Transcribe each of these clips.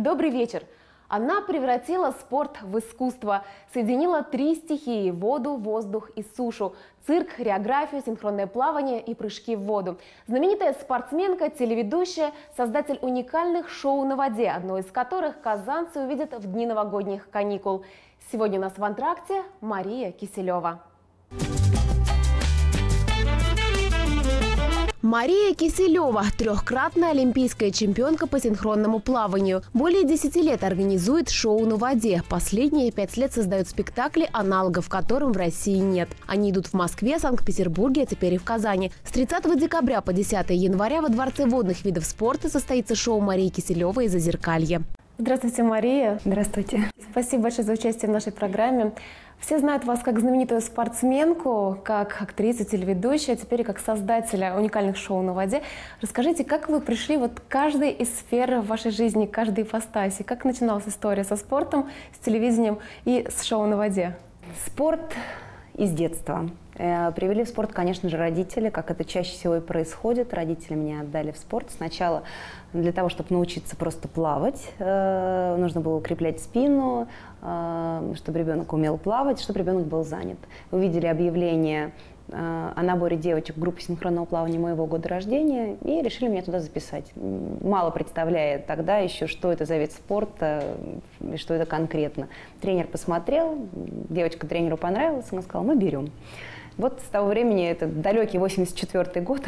Добрый вечер! Она превратила спорт в искусство, соединила три стихии – воду, воздух и сушу, цирк, хореографию, синхронное плавание и прыжки в воду. Знаменитая спортсменка, телеведущая, создатель уникальных шоу на воде, одно из которых казанцы увидят в дни новогодних каникул. Сегодня у нас в антракте Мария Киселева. Мария Киселева – трехкратная олимпийская чемпионка по синхронному плаванию. Более 10 лет организует шоу на воде. Последние 5 лет создает спектакли, аналогов которым в России нет. Они идут в Москве, Санкт-Петербурге, а теперь и в Казани. С 30 декабря по 10 января во Дворце водных видов спорта состоится шоу Марии Киселевой из Зазеркалья. Здравствуйте, Мария. Здравствуйте. Спасибо большое за участие в нашей программе. Все знают вас как знаменитую спортсменку, как актрису, телеведущую, а теперь и как создателя уникальных шоу на воде. Расскажите, как вы пришли вот к каждой из сфер вашей жизни, к каждой ипостаси? Как начиналась история со спортом, с телевидением и с шоу на воде? Спорт из детства. Привели в спорт, конечно же, родители, как это чаще всего и происходит. Родители меня отдали в спорт. Сначала для того, чтобы научиться просто плавать, нужно было укреплять спину, чтобы ребенок умел плавать, чтобы ребенок был занят. Увидели объявление о наборе девочек в группу синхронного плавания моего года рождения и решили меня туда записать. Мало представляя тогда еще, что это за вид спорта и что это конкретно. Тренер посмотрел, девочка тренеру понравилась, она сказала: мы берем. Вот с того времени, это далекий 84-й год,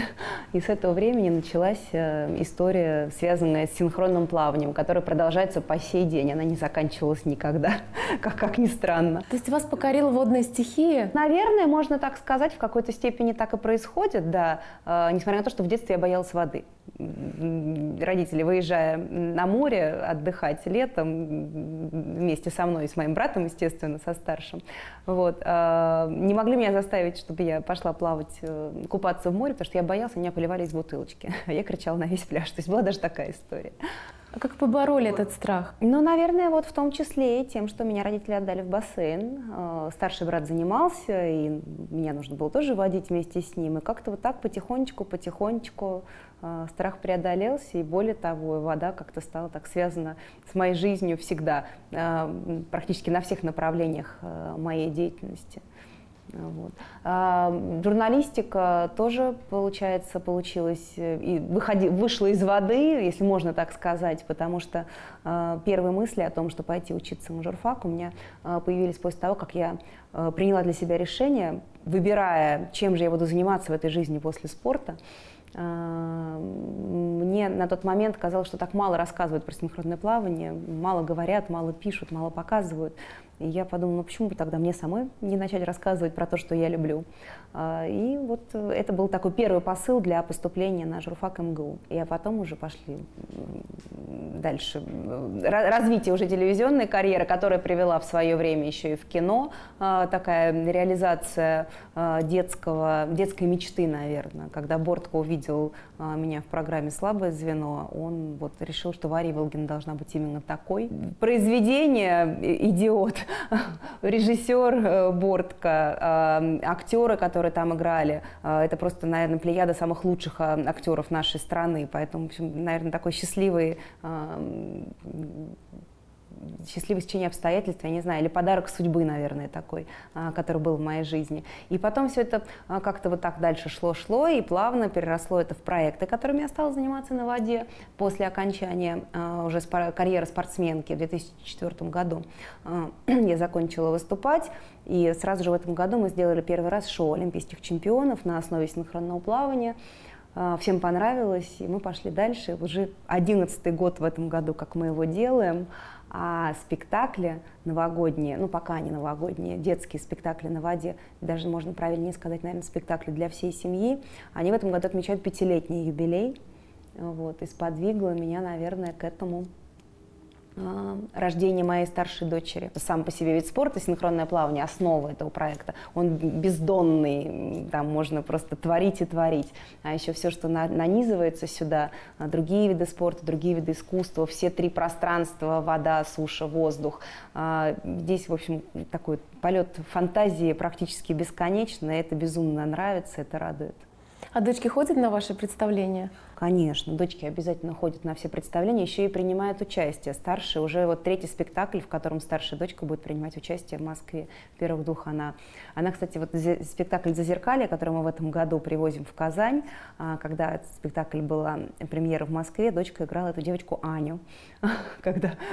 и с этого времени началась история, связанная с синхронным плаванием, которая продолжается по сей день. Она не заканчивалась никогда, как ни странно. То есть вас покорила водная стихия? Наверное, можно так сказать, в какой-то степени так и происходит, да. Несмотря на то, что в детстве я боялась воды. Родители, выезжая на море отдыхать летом вместе со мной и с моим братом, естественно, со старшим, вот, не могли меня заставить, чтобы я пошла плавать, купаться в море, потому что я боялась, меня поливали из бутылочки. Я кричала на весь пляж. То есть была даже такая история. А как побороли этот страх? Ну, наверное, вот в том числе и тем, что меня родители отдали в бассейн. Старший брат занимался, и меня нужно было тоже водить вместе с ним. И как-то вот так потихонечку страх преодолелся, и более того, вода как-то стала так связана с моей жизнью всегда, практически на всех направлениях моей деятельности. Вот. Журналистика тоже, получается, получилась и вышла из воды, если можно так сказать, потому что первые мысли о том, что пойти учиться на журфак, у меня появились после того, как я приняла для себя решение, выбирая, чем же я буду заниматься в этой жизни после спорта. Мне на тот момент казалось, что так мало рассказывают про синхронное плавание, мало говорят, мало пишут, мало показывают. И я подумала, ну почему бы тогда мне самой не начать рассказывать про то, что я люблю. И вот это был такой первый посыл для поступления на журфак МГУ. И потом уже пошли дальше развитие уже телевизионной карьеры, которая привела в свое время еще и в кино. Такая реализация детской мечты, наверное. Когда Бортко увидел меня в программе «Слабое звено», он вот решил, что Варя Иволгина должна быть именно такой. Произведение «Идиот», режиссер Бортко, актеры, которые там играли, это просто, наверное, плеяда самых лучших актеров нашей страны. Поэтому, в общем, наверное, такой счастливое стечение обстоятельств, я не знаю, или подарок судьбы, наверное, такой, который был в моей жизни. И потом все это как-то вот так дальше шло, и плавно переросло это в проекты, которыми я стала заниматься на воде после окончания уже карьеры спортсменки в 2004 году. Я закончила выступать, и сразу же в этом году мы сделали первый раз шоу олимпийских чемпионов на основе синхронного плавания. Всем понравилось, и мы пошли дальше. Уже 11-й год в этом году, как мы его делаем. А спектакли новогодние, ну пока они новогодние, детские спектакли на воде, даже можно правильнее сказать, наверное, спектакли для всей семьи, они в этом году отмечают 5-летний юбилей. Вот, и сподвигло меня, наверное, к этому рождение моей старшей дочери. Сам по себе вид спорта, синхронное плавание, основа этого проекта. Он бездонный, там можно просто творить и творить. А еще все, что нанизывается сюда, другие виды спорта, другие виды искусства, все три пространства, вода, суша, воздух. Здесь, в общем, такой полет фантазии практически бесконечный. Это безумно нравится, это радует. А дочки ходят на ваши представления? Конечно, дочки обязательно ходят на все представления, еще и принимают участие. Старшая, уже вот третий спектакль, в котором старшая дочка будет принимать участие в Москве. В первых двух она, кстати, вот спектакль «Зазеркалье», который мы в этом году привозим в Казань, когда этот спектакль была премьера в Москве, дочка играла эту девочку Аню,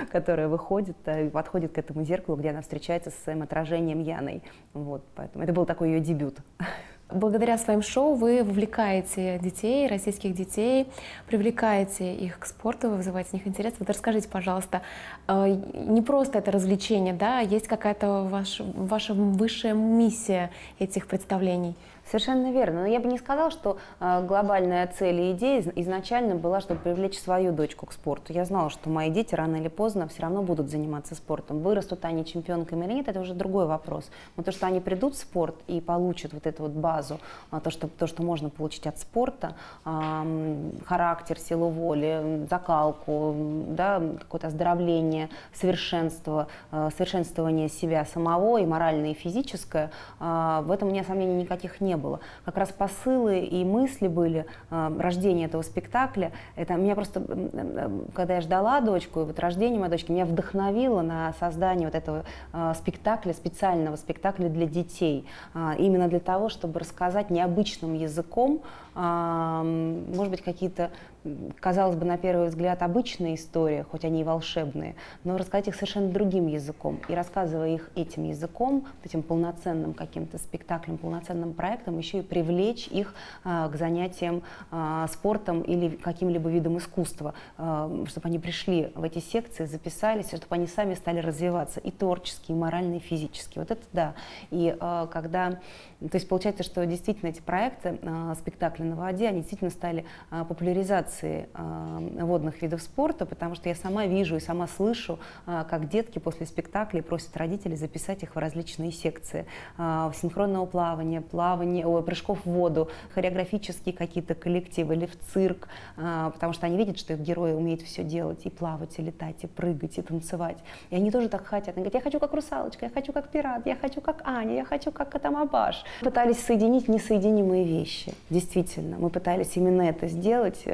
которая выходит и подходит к этому зеркалу, где она встречается со своим отражением Яной. Вот, поэтому это был такой ее дебют. Благодаря своим шоу вы вовлекаете детей, российских детей, привлекаете их к спорту, вы вызываете в них интерес. Вот расскажите, пожалуйста, не просто это развлечение, да, есть какая-то ваша высшая миссия этих представлений? Совершенно верно. Но я бы не сказала, что глобальная цель и идея изначально была, чтобы привлечь свою дочку к спорту. Я знала, что мои дети рано или поздно все равно будут заниматься спортом. Вырастут они чемпионками или нет, это уже другой вопрос. Но то, что они придут в спорт и получат вот эту вот базу, то, что можно получить от спорта, характер, силу воли, закалку, да, какое-то оздоровление, совершенствование себя самого и моральное, и физическое, в этом у меня сомнений никаких не было. Как раз посылы и мысли были рождения этого спектакля. Это меня просто, когда я ждала дочку, и вот рождение моей дочки меня вдохновило на создание вот этого спектакля, специального спектакля для детей. Именно для того, чтобы рассказать необычным языком, может быть, какие-то, казалось бы, на первый взгляд, обычные истории, хоть они и волшебные, но рассказать их совершенно другим языком. И рассказывая их этим языком, этим полноценным каким-то спектаклем, полноценным проектом, еще и привлечь их к занятиям спортом или каким-либо видом искусства, чтобы они пришли в эти секции, записались, чтобы они сами стали развиваться и творчески, и морально, и физически. Вот это да. И когда... То есть получается, что действительно эти проекты, спектакли на воде, они действительно стали популяризацией водных видов спорта, потому что я сама вижу и сама слышу, как детки после спектаклей просят родителей записать их в различные секции синхронного плавания, прыжков в воду, хореографические какие-то коллективы или в цирк, потому что они видят, что их герои умеют все делать, и плавать, и летать, и прыгать, и танцевать. И они тоже так хотят. Они говорят: я хочу как русалочка, я хочу как пират, я хочу как Аня, я хочу как Катамабаш. Пытались соединить несоединимые вещи. Действительно, мы пытались именно это сделать.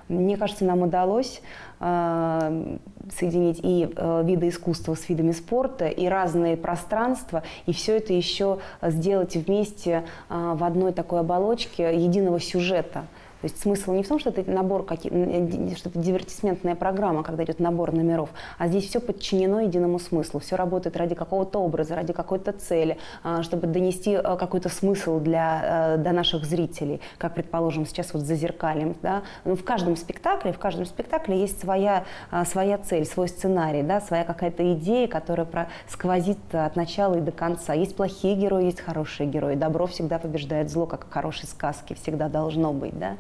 Мне кажется, нам удалось соединить и виды искусства с видами спорта, и разные пространства, и все это еще сделать вместе в одной такой оболочке единого сюжета. То есть смысл не в том, что это набор, что это дивертисментная программа, когда идет набор номеров, а здесь все подчинено единому смыслу, все работает ради какого-то образа, ради какой-то цели, чтобы донести какой-то смысл до наших зрителей, как, предположим, сейчас вот с «Зазеркальем». Да? Ну, в каждом спектакле есть своя цель, свой сценарий, да? Своя какая-то идея, которая сквозит от начала и до конца. Есть плохие герои, есть хорошие герои. Добро всегда побеждает зло, как в хорошей сказке всегда должно быть. Да?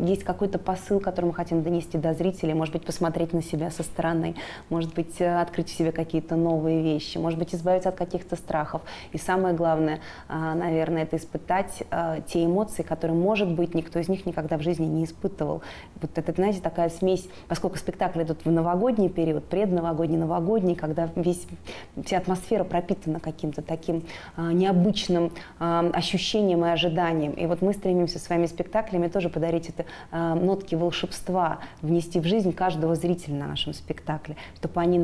Есть какой-то посыл, который мы хотим донести до зрителей, может быть, посмотреть на себя со стороны, может быть, открыть в себе какие-то новые вещи, может быть, избавиться от каких-то страхов. И самое главное, наверное, это испытать те эмоции, которые, может быть, никто из них никогда в жизни не испытывал. Вот это, знаете, такая смесь, поскольку спектакли идут в новогодний период, предновогодний, новогодний, когда вся атмосфера пропитана каким-то таким необычным ощущением и ожиданием. И вот мы стремимся своими спектаклями тоже подарить это нотки волшебства, внести в жизнь каждого зрителя на нашем спектакле, чтобы они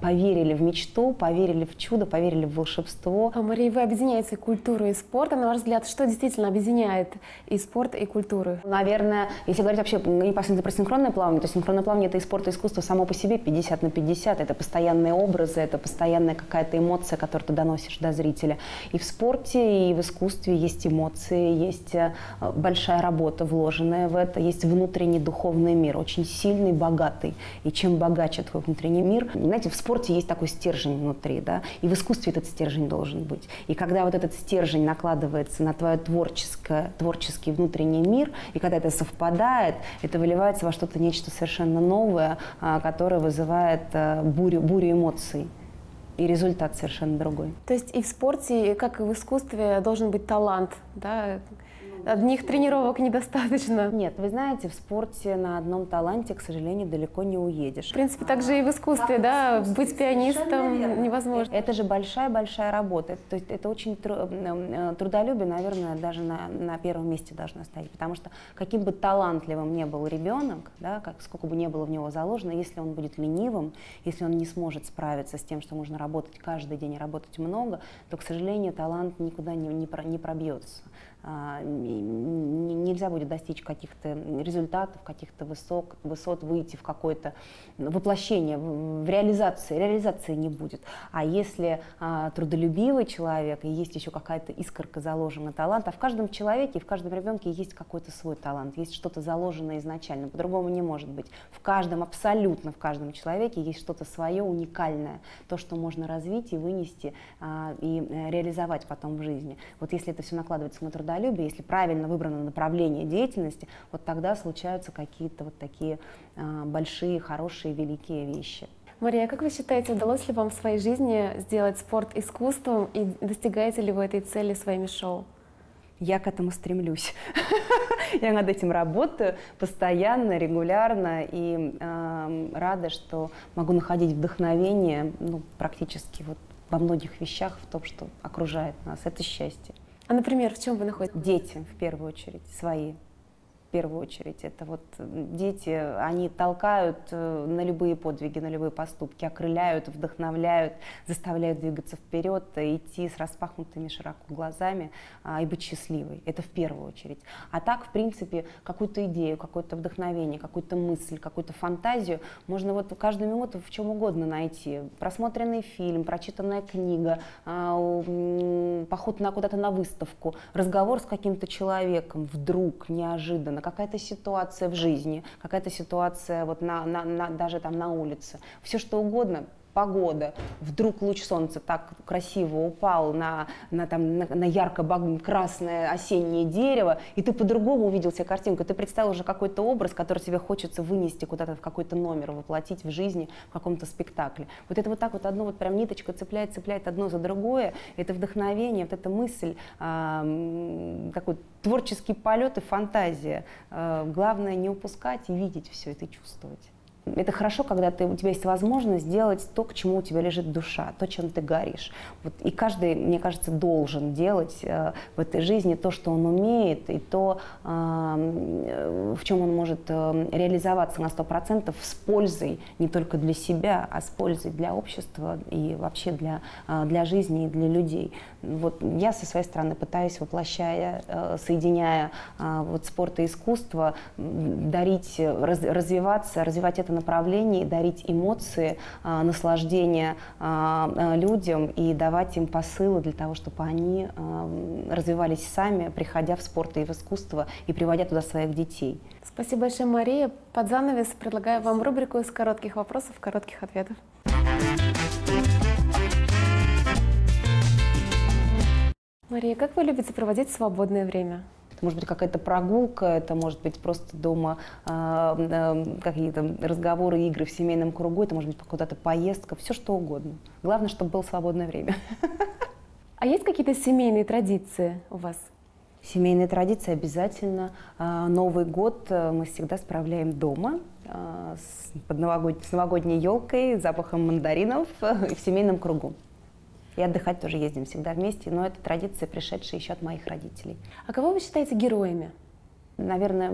поверили в мечту, поверили в чудо, поверили в волшебство. Мария, вы объединяете культуру и спорт. На ваш взгляд, что действительно объединяет и спорт, и культуру? Наверное, если говорить вообще непосредственно про синхронное плавание, то синхронное плавание — это и спорт, и искусство само по себе 50 на 50. Это постоянные образы, это постоянная какая-то эмоция, которую ты доносишь до зрителя. И в спорте, и в искусстве есть эмоции, есть большая работа, вложенная в это, есть внутренний духовный мир, очень сильный, богатый. И чем богаче твой внутренний мир, знаете, в спорте есть такой стержень внутри, да, и в искусстве этот стержень должен быть. И когда вот этот стержень накладывается на твой творческий внутренний мир, и когда это совпадает, это выливается во что-то, нечто совершенно новое, которое вызывает бурю эмоций. И результат совершенно другой. То есть и в спорте, как и в искусстве должен быть талант, да? Одних тренировок недостаточно. Нет, вы знаете, в спорте на одном таланте, к сожалению, далеко не уедешь. В принципе, так же и в искусстве, да, быть пианистом невозможно. Это же большая-большая работа. То есть это очень трудолюбие, наверное, даже на первом месте должно стоять. Потому что каким бы талантливым ни был ребенок, да, сколько бы ни было в него заложено, если он будет ленивым, если он не сможет справиться с тем, что нужно работать каждый день и работать много, то, к сожалению, талант никуда не пробьется. Нельзя будет достичь каких-то результатов, каких-то высот, выйти в какое-то воплощение, в реализации не будет. А если трудолюбивый человек, и есть еще какая-то искорка заложена таланта, а в каждом человеке, в каждом ребенке есть какой-то свой талант, есть что-то заложенное изначально, по-другому не может быть. Абсолютно в каждом человеке есть что-то свое, уникальное, то, что можно развить и вынести, и реализовать потом в жизни. Вот если это все накладывается на трудолюбие, если правильно выбрано направление деятельности, вот тогда случаются какие-то вот такие большие, хорошие, великие вещи. Мария, как вы считаете, удалось ли вам в своей жизни сделать спорт искусством и достигаете ли вы этой цели своими шоу? Я к этому стремлюсь. Я над этим работаю постоянно, регулярно и рада, что могу находить вдохновение практически вот во многих вещах, в том, что окружает нас. Это счастье. А, например, в чем вы находитесь? Дети, в первую очередь, свои. В первую очередь, это вот дети, они толкают на любые подвиги, на любые поступки, окрыляют, вдохновляют, заставляют двигаться вперед, идти с распахнутыми широко глазами и быть счастливой. Это в первую очередь. А так, в принципе, какую-то идею, какое-то вдохновение, какую-то мысль, какую-то фантазию можно вот каждую минуту в чем угодно найти. Просмотренный фильм, прочитанная книга, поход куда-то на выставку, разговор с каким-то человеком, вдруг, неожиданно, какая-то ситуация в жизни, какая-то ситуация вот даже там на улице, все что угодно, погода, вдруг луч солнца так красиво упал на ярко-красное осеннее дерево, и ты по-другому увидел себе картинку, ты представил уже какой-то образ, который тебе хочется вынести куда-то в какой-то номер, воплотить в жизни в каком-то спектакле. Вот это вот так вот одно вот прям ниточка цепляет одно за другое, это вдохновение, вот эта мысль, такой творческий полет и фантазия. Главное не упускать и видеть все это и чувствовать. Это хорошо, когда у тебя есть возможность сделать то, к чему у тебя лежит душа, то, чем ты горишь. Вот, и каждый, мне кажется, должен делать в этой жизни то, что он умеет, и то, в чем он может реализоваться на 100% с пользой не только для себя, а с пользой для общества и вообще для жизни и для людей. Вот я со своей стороны пытаюсь, воплощая, соединяя вот спорт и искусство, дарить, развивать это направлении, дарить эмоции, наслаждение людям и давать им посылы для того, чтобы они развивались сами, приходя в спорт и в искусство и приводя туда своих детей. Спасибо большое, Мария. Под занавес предлагаю вам рубрику из коротких вопросов, коротких ответов. Мария, как вы любите проводить свободное время? Может быть, какая-то прогулка, это может быть просто дома какие-то разговоры, игры в семейном кругу, это может быть куда-то поездка, все что угодно. Главное, чтобы было свободное время. А есть какие-то семейные традиции у вас? Семейные традиции обязательно. Новый год мы всегда справляем дома с новогодней елкой, запахом мандаринов и в семейном кругу. И отдыхать тоже ездим всегда вместе, но это традиция, пришедшая еще от моих родителей. А кого вы считаете героями? Наверное,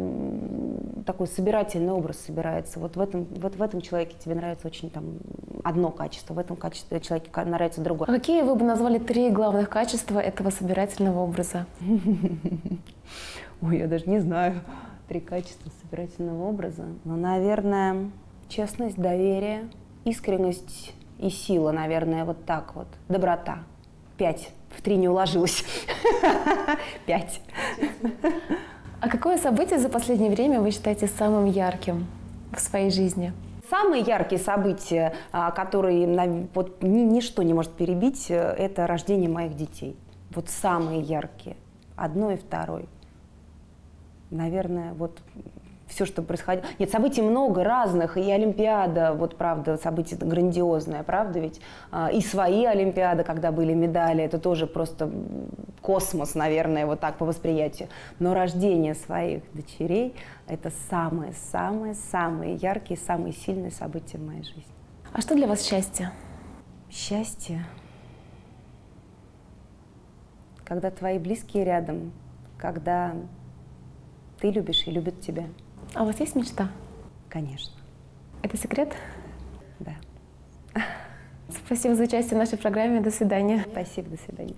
такой собирательный образ собирается. Вот в этом человеке тебе нравится очень одно качество, в этом качестве человеке нравится другое. А какие вы бы назвали 3 главных качества этого собирательного образа? Ой, я даже не знаю. 3 качества собирательного образа. Ну, наверное, честность, доверие, искренность и сила, наверное, вот так вот. Доброта. 5. В 3 не уложилась. 5. А какое событие за последнее время вы считаете самым ярким в своей жизни? Самые яркие события, которые ничто не может перебить, это рождение моих детей. Вот самые яркие. 1 и 2. Наверное, вот все, что происходило. Нет, событий много разных, и Олимпиада, вот правда, событие грандиозное, правда ведь? И свои Олимпиады, когда были медали, это тоже просто космос, наверное, вот так по восприятию. Но рождение своих дочерей – это самые-самые-самые яркие, самые сильные события в моей жизни. А что для вас счастье? Счастье, когда твои близкие рядом, когда ты любишь и любят тебя. А у вас есть мечта? Конечно. Это секрет? Да. Спасибо за участие в нашей программе. До свидания. Спасибо, до свидания.